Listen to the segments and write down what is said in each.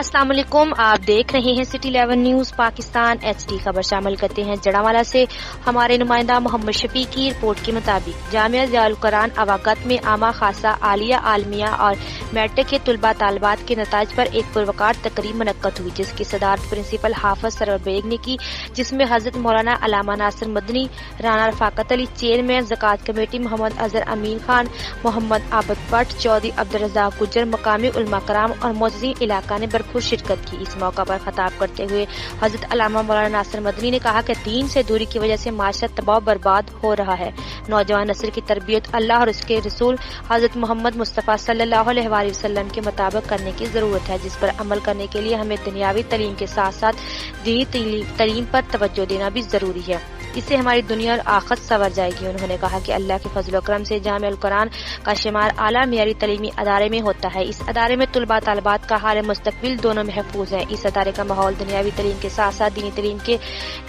अस्सलाम वालेकुम, आप देख रहे हैं सिटी 11 न्यूज पाकिस्तान HD। खबर शामिल करते हैं जड़ावाला से। हमारे नुमाइंदा मोहम्मद शफी की रिपोर्ट के मुताबिक जामिया ज़ियाउल कुरान अवागत में आमा खासा आलिया आलमिया और मैट्रिक के तुलबा तालबात के नताज पर एक पुरवकार तकरीब मुनक्कद हुई, जिसकी सदारत प्रिंसिपल हाफिज सरवर बेग ने की, जिसमें हजरत मौलाना अल्लामा नासिर मदनी, राना रफाकत अली, चेयरमैन ज़कात कमेटी मोहम्मद अजहर अमीन खान, मोहम्मद आबद भट्ट, चौधरी अब्दुल रज़ाक गुज्जर, मकामी उलमा कराम और मोअज़्ज़िन इलाका ने भरपूर शिरकत की। इस मौका पर खिताब करते हुए हजरत अल्लामा मौलाना नासिर मदनी ने कहा कि दीन से दूरी की वजह से माशरा तबाह बर्बाद हो रहा है। नौजवान नस्ल की तरबियत अल्लाह और उसके रसूल हजरत मोहम्मद मुस्तफ़ा सल्लल्लाहु अलैहि वसल्लम के मुताबिक करने की जरूरत है, जिस पर अमल करने के लिए हमें दुनियावी तालीम के साथ साथ दीनी तालीम पर तवज्जो देना भी जरूरी है। इससे हमारी दुनिया और आखिरत संवर जाएगी। उन्होंने कहा कि अल्लाह के फजल करम से जामिया अल कुरान का शुमार आला मियारी तलीमी अदारे में होता है। इस अदारे में तुलबा तालबात का हाल मुस्तकबिल दोनों महफूज है। इस अदारे का माहौल दुनियावी तालीम के साथ साथ दीनी तालीम के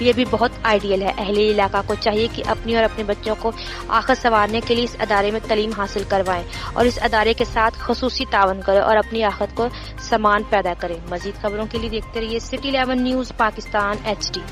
लिए भी बहुत आइडियल है। अहले इलाका को चाहिए कि अपनी और अपने बच्चों को आखिरत संवारने के लिए इस अदारे में तालीम हासिल करवाएं और इस अदारे के साथ खसूसी तावन करें और अपनी आखिरत को समान पैदा करें। मजीद खबरों के लिए देखते रहिए सिटी 11 न्यूज पाकिस्तान HD।